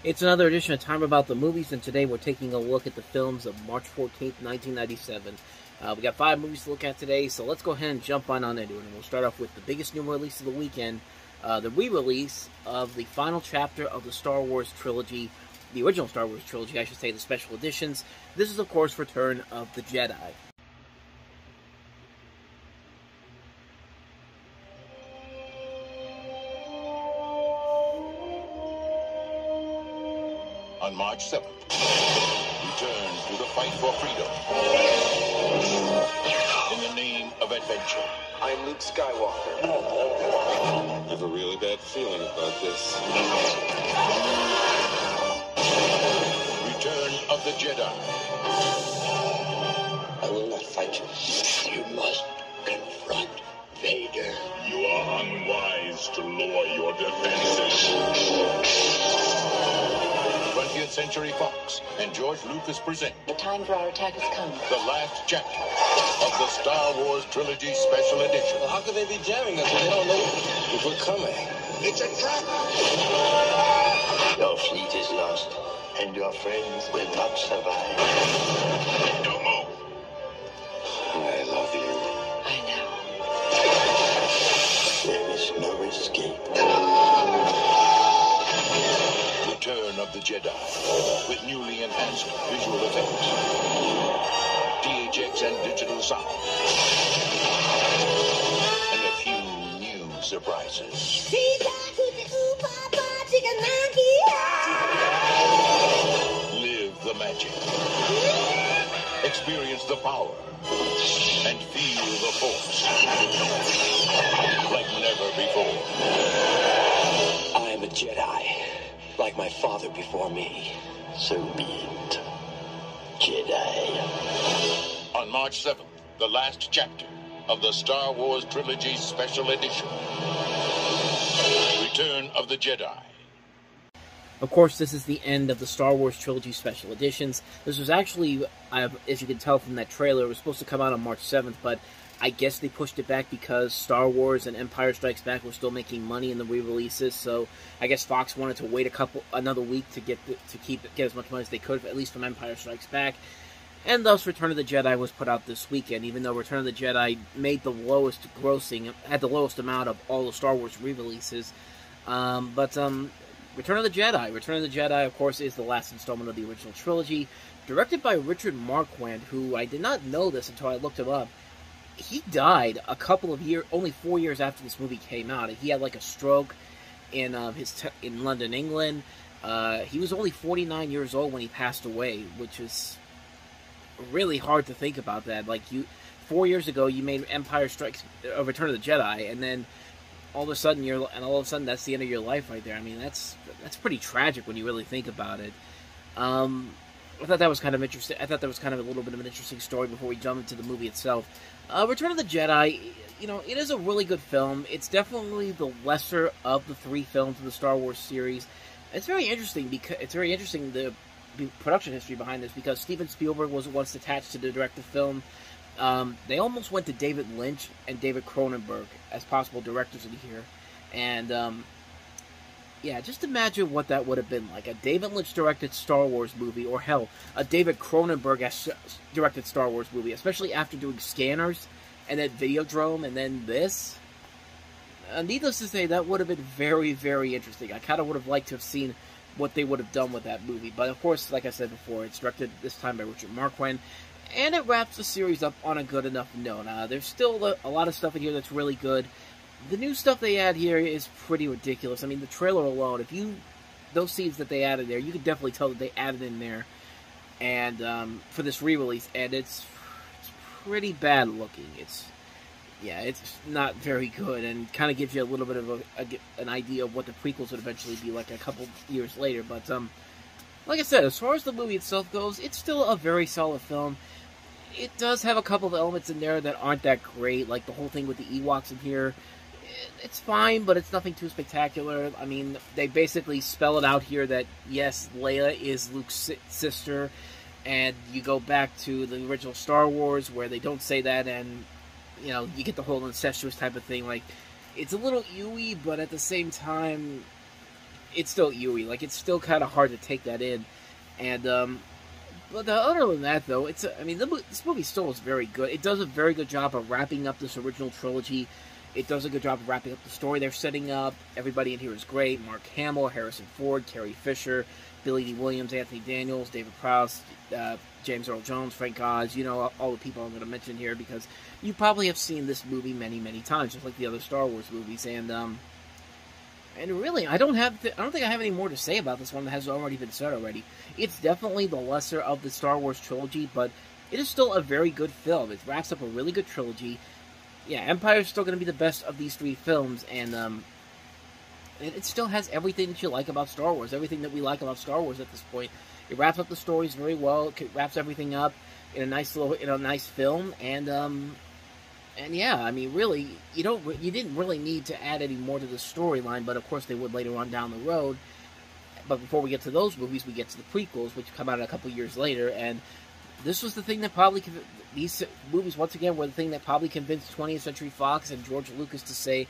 It's another edition of Time About the Movies, and today we're taking a look at the films of March 14th, 1997. We got 5 movies to look at today, so let's go ahead and jump on into it. And we'll start off with the biggest new release of the weekend, the re-release of the final chapter of the Star Wars trilogy, the original Star Wars trilogy, I should say, the special editions. This is, of course, Return of the Jedi. On March 7th, return to the fight for freedom. In the name of adventure. I'm Luke Skywalker. I have a really bad feeling about this. Return of the Jedi. I will not fight you. You must confront Vader. You are unwise to lower your defenses. 20th Century Fox and George Lucas present The time for our attack has come. the last chapter of the Star Wars Trilogy Special Edition. Well, how could they be jamming us if they don't know if we're coming? It's a trap! Your fleet is lost, and your friends will not survive. Don't move! I love you. I know. There is no escape. Return of the Jedi, with newly enhanced visual effects, DHX and digital sound, and a few new surprises. Live the magic. Experience the power. And feel the Force. Like never before. I am a Jedi, like my father before me. So be it, Jedi. On March 7th, the last chapter of the Star Wars Trilogy Special Edition. Return of the Jedi. Of course, this is the end of the Star Wars Trilogy Special Editions. This was actually, as you can tell from that trailer, it was supposed to come out on March 7th, but I guess they pushed it back because Star Wars and Empire Strikes Back were still making money in the re-releases, so I guess Fox wanted to wait another week to get as much money as they could, at least from Empire Strikes Back, and thus Return of the Jedi was put out this weekend, even though Return of the Jedi made the lowest grossing, had the lowest amount of all the Star Wars re-releases, Return of the Jedi, of course, is the last installment of the original trilogy, directed by Richard Marquand, who I did not know this until I looked him up. He died only 4 years after this movie came out. He had like a stroke in London, England. He was only 49 years old when he passed away, which is really hard to think about that. Like 4 years ago, you made Return of the Jedi, and then all of a sudden that's the end of your life right there. I mean, that's pretty tragic when you really think about it. I thought that was kind of interesting. I thought that was kind of a little bit of an interesting story before we jump into the movie itself. Return of the Jedi, it is a really good film. It's definitely the lesser of the 3 films of the Star Wars series. It's very interesting the production history behind this, because Steven Spielberg was once attached to direct the film. They almost went to David Lynch and David Cronenberg as possible directors of the year, and yeah, just imagine what that would have been like. A David Lynch-directed Star Wars movie, or hell, a David Cronenberg-directed Star Wars movie, especially after doing Scanners, and then Videodrome, and then this. Needless to say, that would have been very, very interesting. I kind of would have liked to have seen what they would have done with that movie. But, of course, like I said before, it's directed this time by Richard Marquand, and it wraps the series up on a good enough note. There's still a lot of stuff in here that's really good. The new stuff they add here is pretty ridiculous. I mean, the trailer alone, those scenes that they added there, you can definitely tell that they added in there, and for this re-release, and it's pretty bad looking. It's not very good, and kind of gives you a little bit of an idea of what the prequels would eventually be like a couple years later. But like I said, as far as the movie itself goes, it's still a very solid film. It does have a couple of elements in there that aren't that great, like the whole thing with the Ewoks in here. It's fine, but it's nothing too spectacular. I mean, they basically spell it out here that, yes, Leia is Luke's sister, and you go back to the original Star Wars where they don't say that, and, you get the whole incestuous type of thing. Like, it's a little ewy, but at the same time, it's still eerie. Like, it's still kind of hard to take that in. And, but other than that, though, this movie still is very good. It does a very good job of wrapping up this original trilogy. It does a good job of wrapping up the story they're setting up. Everybody in here is great. Mark Hamill, Harrison Ford, Carrie Fisher, Billy D. Williams, Anthony Daniels, David Prowse, James Earl Jones, Frank Oz, all the people I'm going to mention here, because you probably have seen this movie many, many times, just like the other Star Wars movies. And really, I don't think I have any more to say about this one that has already been said already. It's definitely the lesser of the Star Wars trilogy, but it is still a very good film. It wraps up a really good trilogy. Yeah, Empire is still going to be the best of these three films, and it still has everything that you like about Star Wars, everything that we like about Star Wars at this point. It wraps up the stories very well. It wraps everything up in a nice film, and yeah, I mean, really, you didn't really need to add any more to the storyline, but of course they would later on down the road. But before we get to those movies, we get to the prequels, which come out a couple years later, and this was the thing that probably these movies once again were the thing that probably convinced 20th Century Fox and George Lucas to say,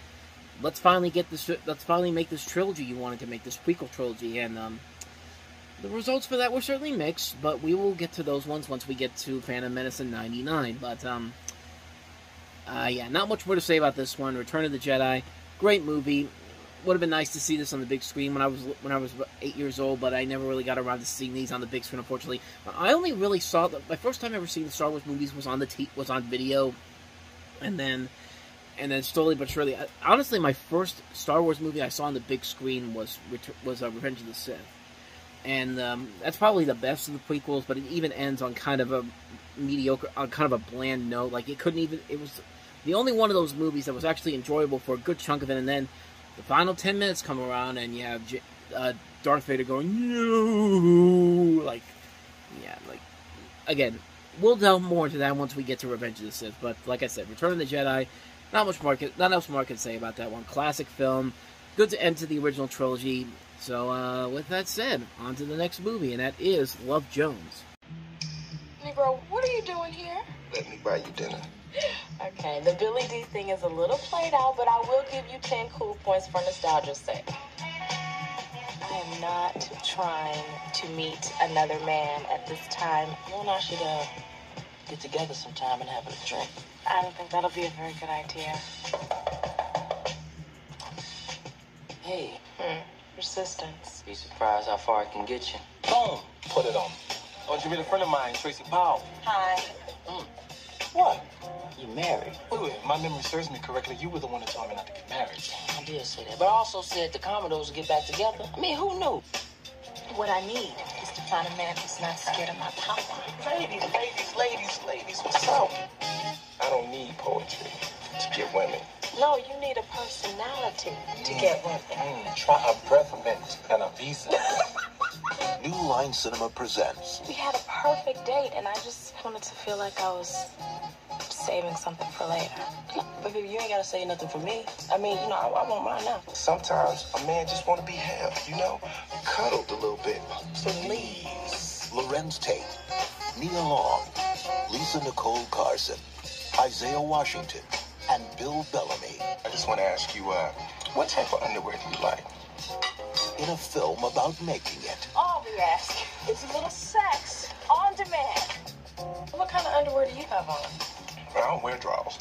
let's finally make this trilogy you wanted to make, this prequel trilogy. And the results for that were certainly mixed, but we will get to those ones once we get to Phantom Menace in '99. But yeah, not much more to say about this one. Return of the Jedi, great movie. Would have been nice to see this on the big screen when I was 8 years old, but I never really got around to seeing these on the big screen, unfortunately. I only really saw my first time ever seeing the Star Wars movies was on video, and then slowly but surely. Honestly, my first Star Wars movie I saw on the big screen was Revenge of the Sith, and that's probably the best of the prequels. But it even ends on kind of a mediocre, on kind of a bland note. Like, it was the only one of those movies that was actually enjoyable for a good chunk of it, and then the final 10 minutes come around, and you have Darth Vader going, no! Like, yeah, like, again, we'll delve more into that once we get to Revenge of the Sith, but like I said, Return of the Jedi, not else more I can say about that one. Classic film, good to end to the original trilogy. So, with that said, on to the next movie, and that is Love Jones. Negro, what are you doing here? Let me buy you dinner. Okay, the Billy D thing is a little played out, but I will give you 10 cool points for nostalgia's sake. I am not trying to meet another man at this time. You and I should get together sometime and have a drink. I don't think that'll be a very good idea. Hey. Persistence. Be surprised how far it can get you. Boom! Put it on. Oh, you meet a friend of mine, Tracy Powell. Hi. What? You married? Wait, my memory serves me correctly. You were the one that told me not to get married. I did say that, but I also said the Commodores would get back together. I mean, who knew? What I need is to find a man who's not scared of my power. Ladies, what's up? I don't need poetry to get women. No, you need a personality to get women. Try a breath mint and a visa. New Line Cinema presents. We had a perfect date, and I just wanted to feel like I was saving something for later. But baby, you ain't gotta say nothing for me. I mean, I won't mind now. Sometimes a man just want to be held, cuddled a little bit. Please. Lorenz Tate, Nia Long, Lisa Nicole Carson, Isaiah Washington, and Bill Bellamy. I just want to ask you, what type of underwear do you like? In a film about making it. All we ask is a little sex on demand. What kind of underwear do you have on? I don't wear drawers.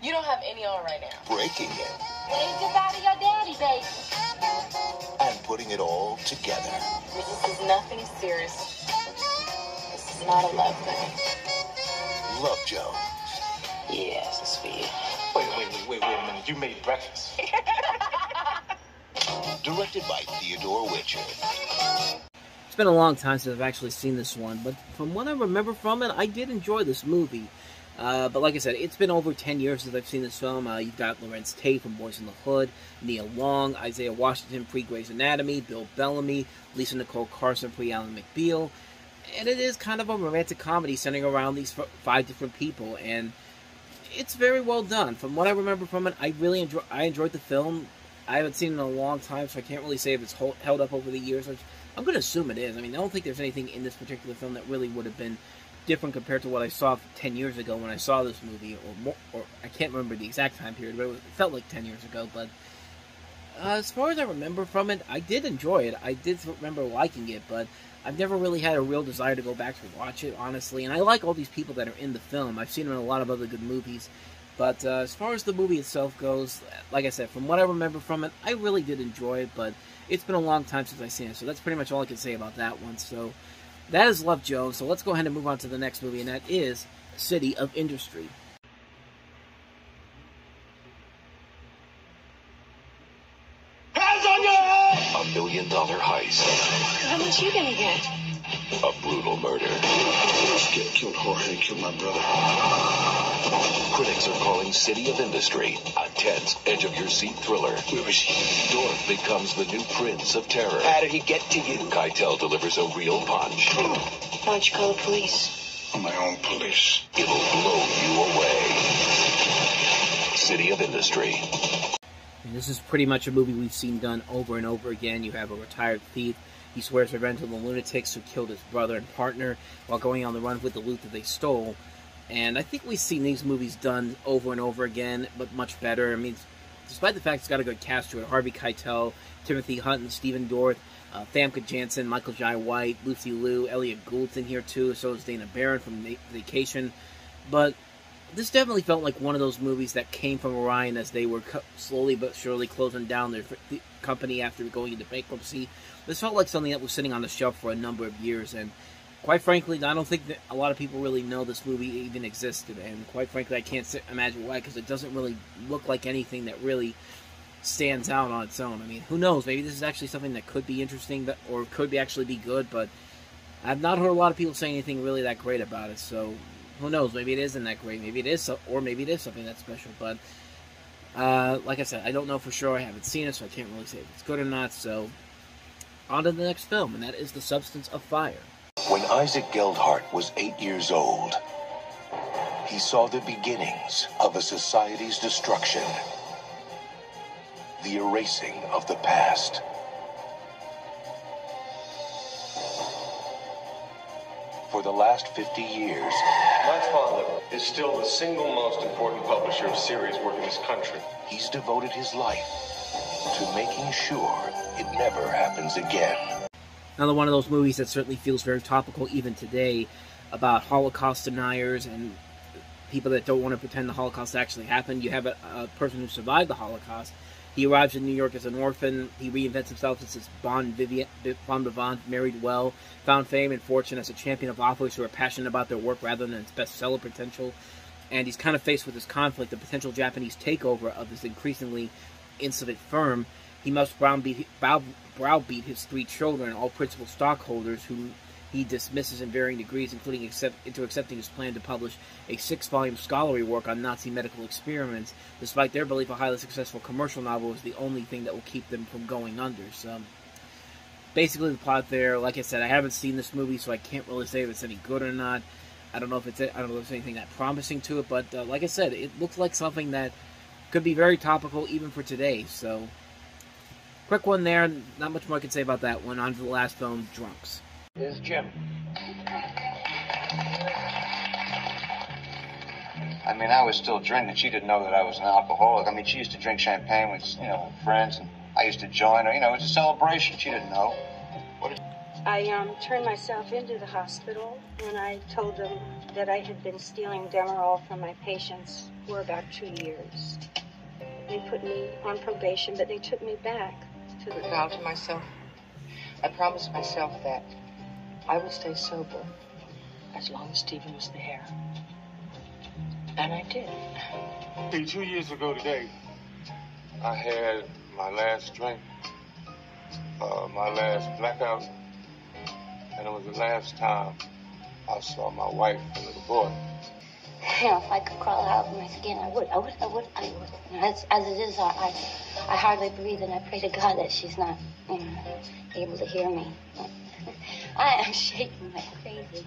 You don't have any on right now. Breaking it. Wave goodbye to your daddy, baby. And putting it all together. This is nothing serious. This is not a love thing. Love Jones. Yes, it's for you. Wait a minute. You made breakfast. Directed by Theodore Witcher. It's been a long time since I've actually seen this one, but from what I remember from it, I did enjoy this movie. But like I said, it's been over 10 years since I've seen this film. You've got Lorenz Tate from Boys in the Hood, Nia Long, Isaiah Washington pre-Grey's Anatomy, Bill Bellamy, Lisa Nicole Carson pre-Alan McBeal. And it is kind of a romantic comedy centering around these 5 different people, and it's very well done. From what I remember from it, I enjoyed the film. I haven't seen it in a long time, so I can't really say if it's held up over the years. I'm going to assume it is. I mean, I don't think there's anything in this particular film that really would have been different compared to what I saw 10 years ago when I saw this movie, or I can't remember the exact time period, but it felt like 10 years ago. But As far as I remember from it, I did enjoy it. I did remember liking it, but I've never really had a real desire to go back to watch it, honestly. And I like all these people that are in the film. I've seen them in a lot of other good movies. But as far as the movie itself goes, like I said, from what I remember from it, I really did enjoy it, but it's been a long time since I've seen it, so that's pretty much all I can say about that one. So that is Love Jones, so let's go ahead and move on to the next movie, and that is City of Industry. Hands on your head! $1 million heist. How much you gonna get? A brutal murder. Get killed Jorge, killed my brother. Critics are calling City of Industry a tense, edge-of-your-seat thriller. Where is he? Dorf becomes the new prince of terror. How did he get to you? Keitel delivers a real punch. Why don't you call the police? I'm my own police. It'll blow you away. City of Industry. And this is pretty much a movie we've seen done over and over again. You have a retired thief. He swears revenge on the lunatics who killed his brother and partner while going on the run with the loot that they stole. And I think we've seen these movies done over and over again, but much better. I mean, despite the fact it's got a good cast to it, Harvey Keitel, Timothy Hunt, and Stephen Dorff, Famke Janssen, Michael Jai White, Lucy Liu, Elliot Gould's in here too, so is Dana Barron from Vacation. But this definitely felt like one of those movies that came from Orion as they were slowly but surely closing down their company after going into bankruptcy. This felt like something that was sitting on the shelf for a number of years, and quite frankly, I don't think that a lot of people really know this movie even existed, and quite frankly, I can't imagine why, because it doesn't really look like anything that really stands out on its own. I mean, who knows, maybe this is actually something that could be interesting, or could actually be good, but I've not heard a lot of people say anything really that great about it, so who knows, maybe it isn't that great, maybe it is, or maybe it is something that's special, but like I said, I don't know for sure, I haven't seen it, so I can't really say if it's good or not, so on to the next film, and that is The Substance of Fire. When Isaac Geldhart was 8 years old, he saw the beginnings of a society's destruction, the erasing of the past. For the last 50 years, My father is still the single most important publisher of series work in this country. he's devoted his life to making sure it never happens again. Another one of those movies that certainly feels very topical even today, about Holocaust deniers and people that don't want to pretend the Holocaust actually happened. You have a person who survived the Holocaust. He arrives in New York as an orphan. He reinvents himself as this bon vivant, married well, found fame and fortune as a champion of authors who are passionate about their work rather than its bestseller potential. And he's kind of faced with this conflict, the potential Japanese takeover of this increasingly insolvent firm. He must browbeat his 3 children, all principal stockholders, who he dismisses in varying degrees, including into accepting his plan to publish a 6-volume scholarly work on Nazi medical experiments, despite their belief a highly successful commercial novel is the only thing that will keep them from going under. So, basically the plot there, like I said, I haven't seen this movie, so I can't really say if it's any good or not. I don't know if there's anything that promising to it, but like I said, it looks like something that could be very topical even for today, so quick one there, not much more I can say about that one. On to the last film, Drunks. Here's Jim. I mean, I was still drinking. She didn't know that I was an alcoholic. I mean, she used to drink champagne with, with friends, and I used to join her. It was a celebration. She didn't know. I turned myself into the hospital when I told them that I had been stealing Demerol from my patients for about 2 years. They put me on probation, but they took me back to the... Vowed to myself. I promised myself that I would stay sober as long as Stephen was there. And I did. See, 2 years ago today, I had my last drink, my last blackout, and it was the last time I saw my wife and little boy. If I could crawl out of my skin, I would. As it is, I hardly breathe, and I pray to God that she's not, able to hear me. I am shaking like crazy.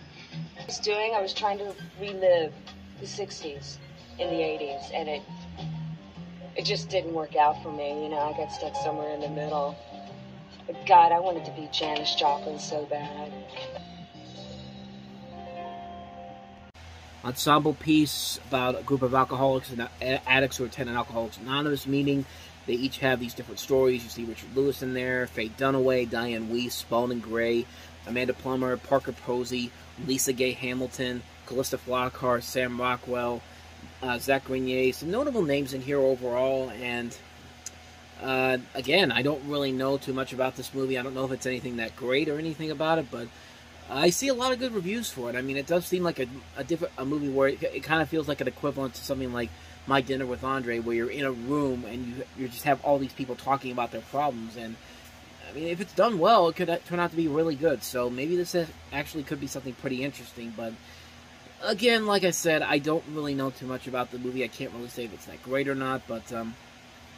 I was trying to relive the 60s in the 80s, and it just didn't work out for me. I got stuck somewhere in the middle. But God, I wanted to be Janis Joplin so bad. Ensemble piece about a group of alcoholics and addicts who attend an Alcoholics Anonymous meeting. They each have these different stories. You see Richard Lewis in there, Faye Dunaway, Diane Weiss, Spalding Gray, Amanda Plummer, Parker Posey, Lisa Gay Hamilton, Callista Flockhart, Sam Rockwell, Zach Grenier. Some notable names in here overall, and again, I don't really know too much about this movie. I don't know if it's anything that great or anything about it, but I see a lot of good reviews for it. I mean, it does seem like a movie where it kind of feels like an equivalent to something like My Dinner with Andre, where you're in a room and you just have all these people talking about their problems. And I mean, if it's done well, it could turn out to be really good. So maybe this actually could be something pretty interesting. But again, like I said, I don't really know too much about the movie. I can't really say if it's that great or not, but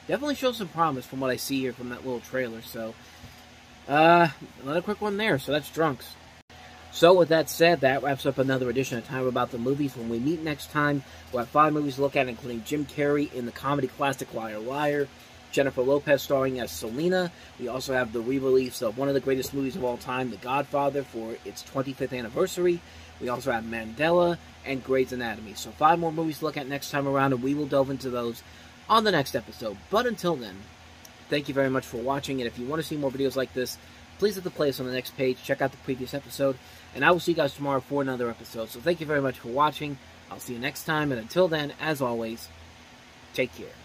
definitely shows some promise from what I see here from that little trailer. So another quick one there. So that's Drunks. So with that said, that wraps up another edition of Time About the Movies. When we meet next time, we'll have 5 movies to look at, including Jim Carrey in the comedy classic Liar Liar, Jennifer Lopez starring as Selena. We also have the re-release of one of the greatest movies of all time, The Godfather, for its 25th anniversary. We also have Mandela and Grey's Anatomy. So 5 more movies to look at next time around, and we will delve into those on the next episode. But until then, thank you very much for watching, and if you want to see more videos like this, please hit the playlist on the next page, check out the previous episode, and I will see you guys tomorrow for another episode. So thank you very much for watching. I'll see you next time, and until then, as always, take care.